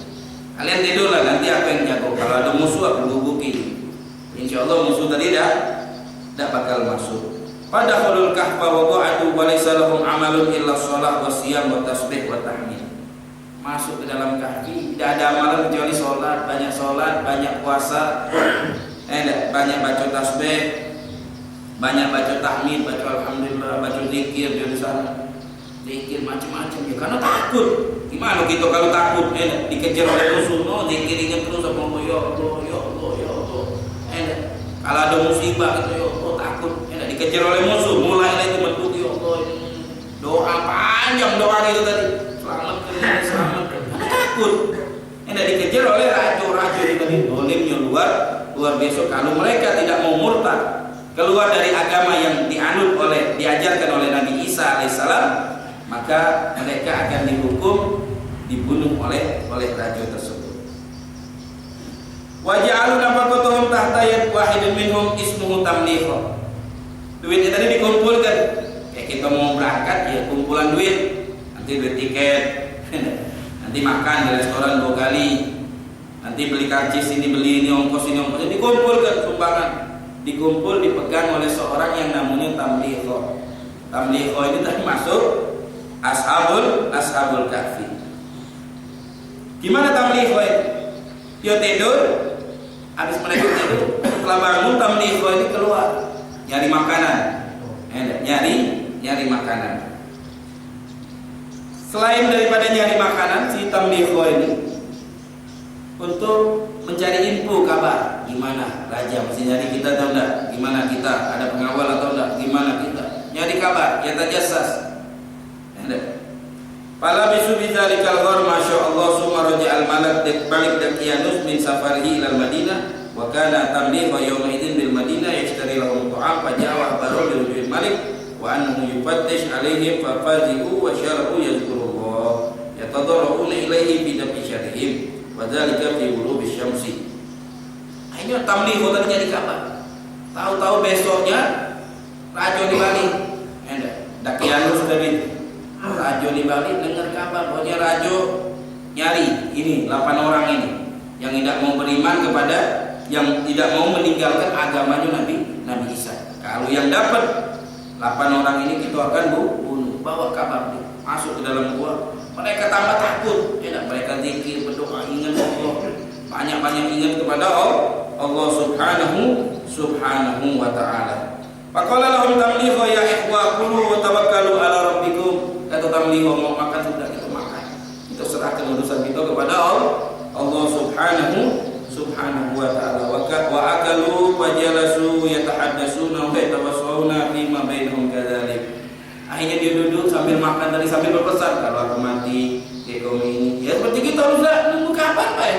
Kalian tidurlah nanti aku yang jago. Kalau ada musuh aku guguki. Insyaallah musuh tadi tidak bakal masuk. Pada khulul kahfa wa qa'adu wa laysa lahum amalun illa shalah wa siyam wa tasbih wa tahmid. Masuk ke dalam kahfi, tidak ada amalan kecuali sholat, banyak puasa, banyak baca tasbih, banyak baca tahmid, baca alhamdulillah, baca zikir di sana. Zikir macam-macam ya, karena takut. Gimana kita kalau takut? Dikejar oleh musuh, no, zikir ingat terus sama Allah, ya Allah, ya Allah, ya Allah. Kalau ada musibah gitu, ya Allah, takut. Dikejar oleh musuh, mulailah itu bentuk ya Allah. Doa panjang doa itu tadi. Selamat. Takut. Dikejar oleh raja itu tadi. Dolimnya luar biasa. Kalau mereka tidak mau murtad, keluar dari agama yang diajarkan oleh Nabi Isa alaihissalam, maka mereka akan dibunuh oleh raja tersebut. Waja'alu nafaqatuhum tahta yad wahidin minhum ismuhu tamliha. Duitnya tadi dikumpulkan. Kayak kita mau berangkat ya kumpulan duit. Nanti beli tiket, nanti makan di restoran 2 kali, nanti beli karcis ini beli ini ongkos, dikumpulkan sumbangan, dikumpul dipegang oleh seorang yang namanya tamliha. Tamliha ini termasuk ashabul kahfi. Gimana tamliha ini? Dia tidur, habis mereka tidur, setelah bangun tamliha ini keluar nyari makanan, nyari makanan. Selain daripada nyari makanan, si tamliha ini untuk mencari info kabar, gimana raja masih nyari kita atau enggak, gimana kita ada pengawal atau enggak, gimana kita nyari kabar, ya tajassas. Fala bisu bidzalikal ghar masyaallah summa raja'al malak balik Daqyanus min safarihi ilal Madinah wa kana tamliha yawma idzin bil Madinah yashtari lahum ta'am faja'a barul lil malik wa annahu yufattish alaihim fa fazi'u wa syarabu yazkurullah yatadarruna ilaihi bi dafi syarihim wa dzalika fi ghurubi syamsi. Akhirnya tamliha tadi jadi kabar. Tahu-tahu besoknya raja di Bali. Daqyanus tadi raja di Bali dengar kabar bahwa raja nyari ini 8 orang ini yang tidak mau beriman kepada, yang tidak mau meninggalkan agamanya Nabi Isa. Kalau yang dapat 8 orang ini kita akan bunuh. Bawa kabar masuk ke dalam gua. Mereka tambah takut. Mereka zikir, berdoa, ingat Allah, banyak-banyak ingat kepada Allah Subhanahu wa ta'ala. Faqala lahum tamliha ya ikhwa kulu wa tawakkalu ala rabbikum. Kata tamliha, mau makan sudah kita makan. Kita serahkan urusan kita kepada Allah Subhanahu wa ta'ala. Wa akalu wa jalasu yatahaddatsuna wa yatawassawna fima bainahum kadzalik. Akhirnya dia duduk sambil makan tadi, sambil berpesan, kalau aku mati kaum ini ya seperti kita haruslah nunggu kapan Pak.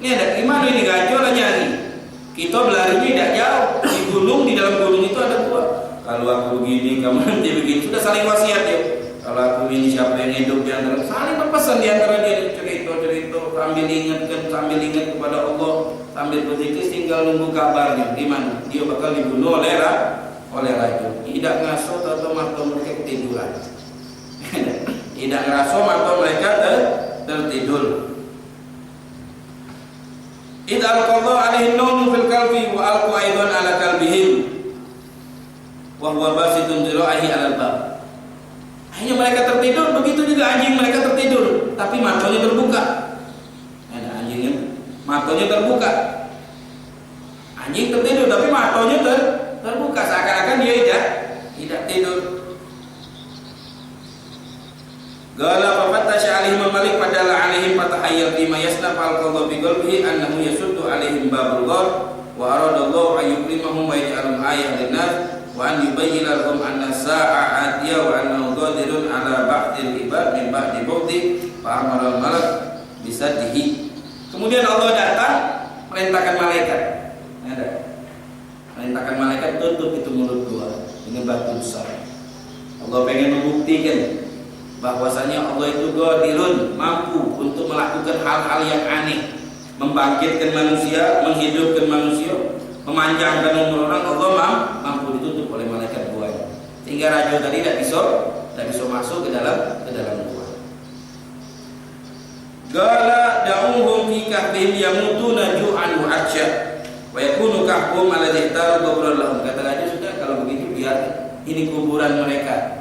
Ini ada gimana ini gajol lah nyari. Kita berlarinya tidak jauh, di gunung, di dalam gunung itu ada gua. Kalau aku begini, kamu nanti begini. Sudah saling wasiat ya. Kalau aku ini siapa yang hidup di antara, saling berpesan di antara dia, cerita sambil ingat kepada Allah, sambil berzikir, tinggal nunggu kabarnya gimana dia bakal dibunuh oleh raja. Tidak ngaso atau mata mereka ketiduran. Tidak ngaso atau mereka tertidur. Idza alqadha alaihi an-nawm fil kalbi wa alqa aidan ala kalbihim wa huwa basitun dhira'ihi 'ala al-bab. Akhirnya mereka tertidur, begitu juga anjing mereka tertidur, tapi matanya terbuka. Anjingnya matanya terbuka. Anjing tertidur tapi matanya terbuka, seakan-akan dia tidak tidur. Qala fa fattasha 'alaihim al-malik fadalla 'alaihim fatahayyal bima yasna fal-qadha bi qalbihi annahu yasuddu 'alaihim babul ghar wa arada Allah an yukrimahum wa yaj'alhum ayatan lin-nas wa an yubayyana lahum anna as-sa'a 'atiyah wa annahu qadirun 'ala ba'dil ibad min ba'di ba'di fa amara al-malak bisaddihi. Kemudian Allah datang merintahkan malaikat. Merintahkan malaikat tutup itu mulut gua dengan batu besar. Allah pengen membuktikan bahwasanya Allah itu qadirun, mampu untuk melakukan hal-hal yang aneh, membangkitkan manusia, menghidupkan manusia, memanjangkan umur orang. Allah mampu ditutup oleh malaikat buaya, sehingga raja tadi tidak bisa masuk ke dalam gua. Qala da'uhum fi kahfihim yamutuna ju'an wa 'atsya wa yakunu kahfum alladhi taru qabran lahum. Kata raja, sudah kalau begitu biar ini kuburan mereka.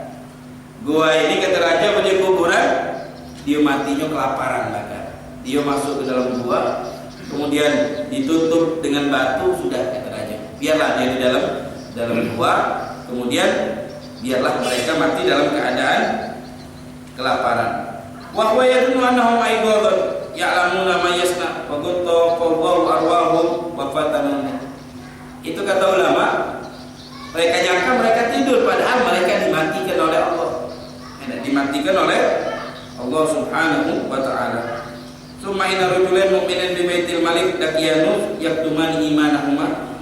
Gua ini, kata raja, punya kuburan, dia matinya kelaparan bahkan. Dia masuk ke dalam gua, kemudian ditutup dengan batu, sudah, kata raja. Biarlah dia di dalam gua, kemudian biarlah mereka mati dalam keadaan kelaparan. Wa huwa yadunnu annahum aydun ya'lamuna ma yasna wa qatta qawwahu arwahum wa fatanun. Itu kata ulama, mereka nyangka mereka tidur, padahal mereka dimatikan oleh Allah. Dimatikan oleh Allah Subhanahu wa ta'ala. Summa inna rajulan mu'minan bi baitil malik daqiyanus yaktumani imanahuma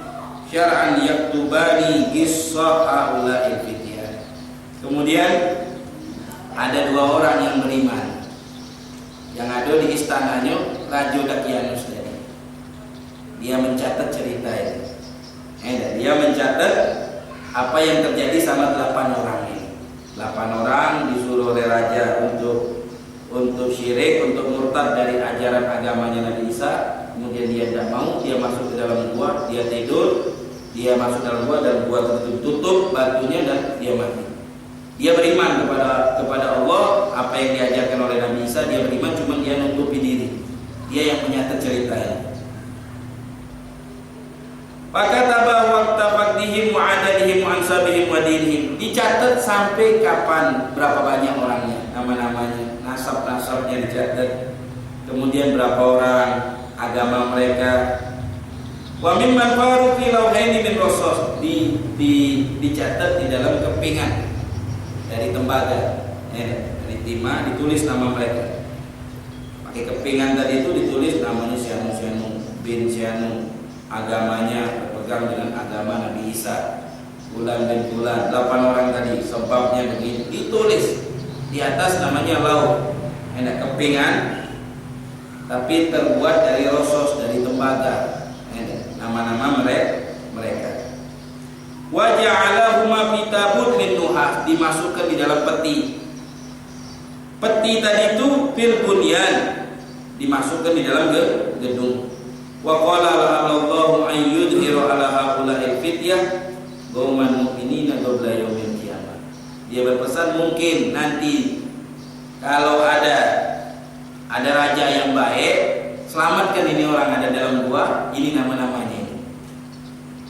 syar'an yaktubani qissah haula'il fityan. Kemudian ada dua orang yang beriman yang ada di istananya Raja Daqiyanus tadi. Dia mencatat cerita itu. Dia mencatat apa yang terjadi sama 8 orang ini. 8 orang disuruh oleh raja untuk syirik, untuk murtad dari ajaran agamanya Nabi Isa. Kemudian dia tidak mau, dia masuk ke dalam gua, dia tidur, dia masuk dalam gua dan gua tertutup batunya dan dia mati. Dia beriman kepada Allah, apa yang diajarkan oleh Nabi Isa, dia beriman, cuma dia nutupi diri. Dia yang menyatat ceritanya. Fakataba waqta faqdihim wa adadihim wa ansabihim wa dinihim. Dicatat sampai kapan, berapa banyak orangnya, nama-namanya, nasab-nasabnya dicatat. Kemudian berapa orang, agama mereka. Wa mimman faru fi lawhaini min rasos. Dicatat di dalam kepingan dari tembaga, dari timah, ditulis nama mereka. Pakai kepingan tadi itu ditulis namanya Syanu bin Syanu, agamanya berpegang dengan agama Nabi Isa, Fulan bin Fulan. 8 orang tadi, sebabnya begini, ditulis di atas namanya lauh, kepingan, tapi terbuat dari rosos, dari tembaga, nama-nama mereka. Wa ja'alahuma fi tabut min nuhas, dimasukkan di dalam peti. Peti tadi itu fil bunyan, dimasukkan di dalam gedung. Wa qala Allahu an yudhiru ala haula'il fityah qauman mu'minina qabla yaumil qiyamah. Dia berpesan, mungkin nanti kalau ada raja yang baik, selamatkan ini orang ada dalam gua, ini nama-namanya.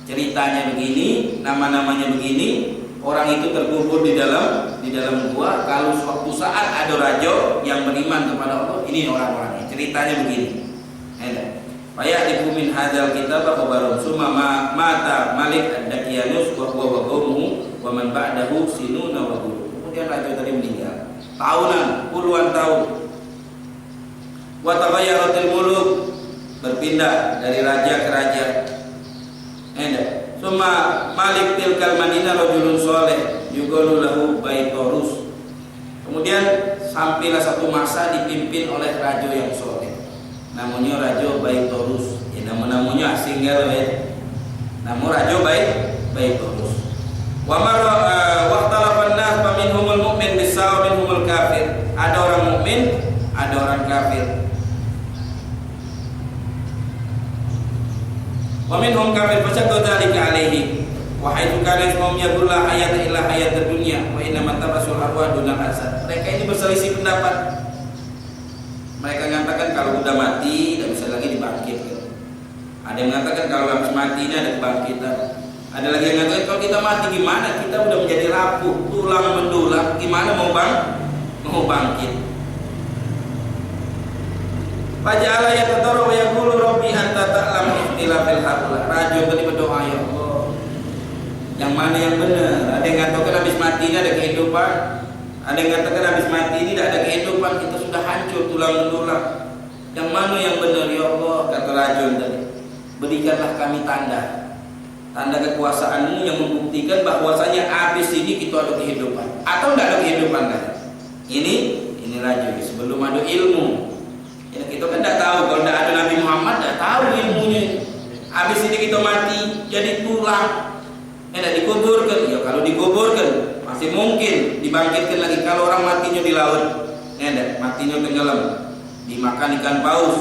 Ceritanya begini, nama-namanya begini, orang itu terkubur di dalam gua. Kalau suatu saat ada raja yang beriman kepada Allah, ini orang-orangnya. Ceritanya begini. Faya'tifu min hadzal kitab khabarun summa mata Malik ad-Daqiyanus wa huwa wa qaumuhu wa man ba'dahu sinuna wa qulu. Kemudian raja tadi meninggal. Tahunan, puluhan tahun. Wa taghayyaratil muluk, berpindah dari raja ke raja. Summa Malik tilkal Madinah rajulun saleh yuqalu lahu Baitorus. Kemudian sampailah satu masa dipimpin oleh raja yang saleh, namanya Raja Baitorus. Nama-namanya asing ya, nama Raja Baitorus. Wa marra waqtalafan nas faminhumul mu'min bisa wa minhumul kafir. Ada orang mukmin, ada orang kafir. Wa minhum kafir fasyadda dzalika alaihi wa haitsu kana ismum yaqulla hayat illa hayat dunya wa inna man tabasul arwah dunal asad. Mereka ini berselisih pendapat. Mereka mengatakan kalau sudah mati tidak bisa lagi dibangkitkan. Ada yang mengatakan kalau habis mati ini ada kebangkitan. Ada lagi yang mengatakan kalau kita mati gimana? Kita udah menjadi rapuh, tulang mendulang, gimana mau bangkit? Faja'ala yatadarru wa yaqulu rabbi anta ta'lam ikhtilafil haula. Raja tadi berdoa, ya Allah, yang mana yang benar? Ada yang mengatakan habis mati ini ada kehidupan. Ada yang mengatakan habis mati ini tidak ada kehidupan, kita sudah hancur tulang mendulang. Yang mana yang benar, ya Allah? Kata raja tadi, berikanlah kami tanda kekuasaanmu yang membuktikan bahwasanya habis ini kita ada kehidupan atau tidak ada kehidupan lagi. Ini raja sebelum ada ilmu. Ya, kita kan tidak tahu kalau tidak ada Nabi Muhammad, tidak tahu ilmunya. Habis ini kita mati jadi tulang, tidak dikuburkan. Ya kalau dikuburkan masih mungkin dibangkitkan lagi. Kalau orang matinya di laut, tidak matinya tenggelam, dimakan ikan paus.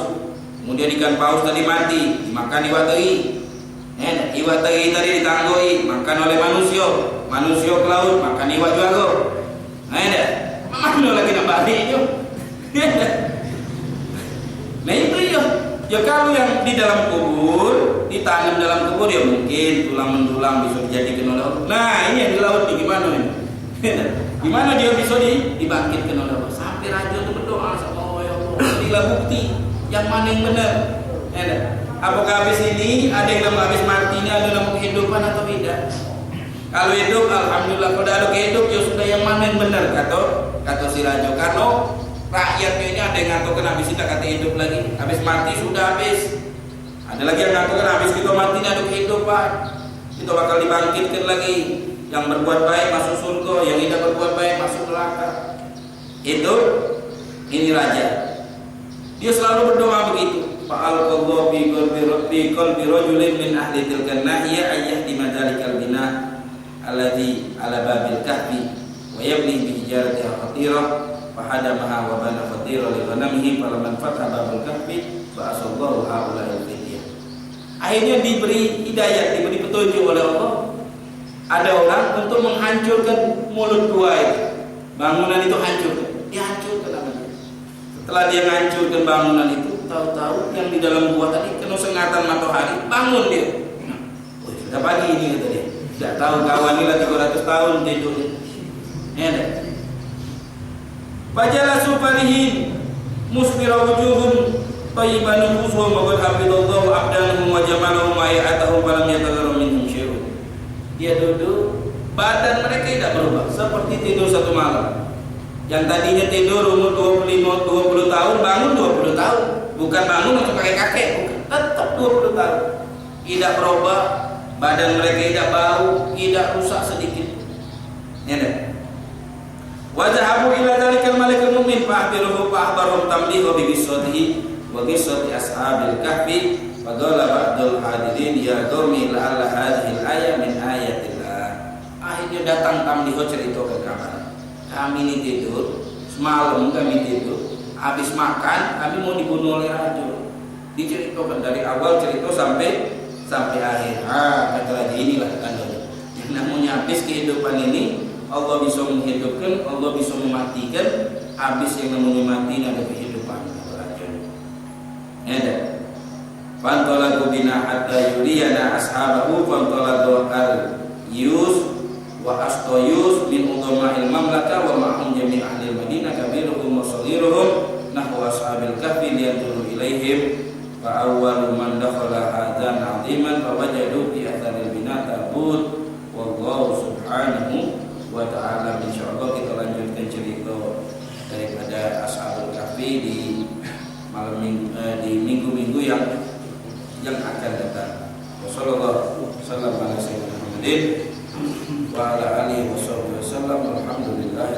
Kemudian ikan paus tadi mati, dimakan iwak teri. Iwak teri tadi ditanggoi, makan oleh manusia. Manusia ke laut, makan iwak juga. Mana lagi nak balik itu? Nah itu ya kalau yang di dalam kubur, ditanam dalam kubur ya mungkin tulang mendulang bisa dijadikan oleh Allah. Nah ini yang di laut nih gimana ini? Gimana dia bisa dibangkitkan oleh Allah? Sampai raja itu berdoa sama Allah, ya Allah, berilah bukti yang mana yang benar. Apakah habis ini ada yang nama habis mati ini ada nama kehidupan atau tidak? Kalau hidup, alhamdulillah. Kalau ada kehidup, ya sudah yang mana yang benar kata si raja. Karena rakyatnya ini ada yang ngatakan habis kita kata hidup lagi, habis mati sudah habis. Ada lagi yang ngatakan habis kita mati ini ada kehidupan, kita bakal dibangkitkan lagi. Yang berbuat baik masuk surga, yang tidak berbuat baik masuk neraka. Ini raja. Dia selalu berdoa begitu. Fa'alqallahu fi qalbi rajulin min ahli tilkan nahiya ayyahdi madzalikal bina alladhi ala babil kahfi wa yabni bi hijaratiha khatirah fahadamaha wa bana khatira li ghanamihi falamman fataha babul kahfi ba'asallahu haula'il fityah. Akhirnya diberi hidayah, diberi petunjuk oleh Allah. Ada orang untuk menghancurkan mulut gua itu. Bangunan itu hancurkan. Dihancurkan namanya. Setelah dia menghancurkan bangunan itu, tahu-tahu yang di dalam gua tadi kena sengatan matahari, bangun dia. Sudah pagi ini kata dia. Tidak tahu kawan ini lah 300 tahun tidurnya. Bajalah supalihin musbira wujuhum tayyiban nufusuhum wa qad hafidallahu abdanahum wa jamalahum wa ayatahum falam yatagharam minhum syai'un. Dia duduk, badan mereka tidak berubah seperti tidur satu malam. Yang tadinya tidur umur 20 tahun, bangun 20 tahun. Bukan bangun untuk pakai kakek, bukan. Tetap 20 tahun. Tidak berubah. Badan mereka tidak bau, tidak rusak sedikit. Wajahabu ila dzalikal malikul mu'min fa'tiruhu fa'akhbaruhum tamlihu bi qissatihi wa qissati ashabil kahfi wa qala ba'dul hadirin ya qaumi la'alla hadhihi al-ayah min ayatillah. Akhirnya datang tamlihu cerita ke kami. Kami ini tidur, semalam kami tidur, habis makan kami mau dibunuh oleh raja. Diceritakan dari awal cerita sampai akhir. Kata lagi inilah tandanya. Yang namanya habis kehidupan ini, Allah bisa menghidupkan, Allah bisa mematikan. Habis yang namanya mati ini ada kehidupan. Kata raja. Ada. Fantolaku bina hatta yuriyana ashabahu fantolaku al-yus wa astoyus min udhama'il mamlaka wa ma'hum jami' ahli al-madinah kabiruhum wa saghiruhum nahwa ashabil kahfi liyanduru ilaihim. Fa'awwalu man dakhala hadzan 'aziman fawajadu fi atharil bina tabut wallahu subhanahu wa ta'ala. Insyaallah kita lanjutkan cerita daripada Ashabul Kahfi di minggu-minggu yang akan datang. Wassallallahu wasallam ala sayyidina Muhammadin wa ala alihi wasallam. Alhamdulillah.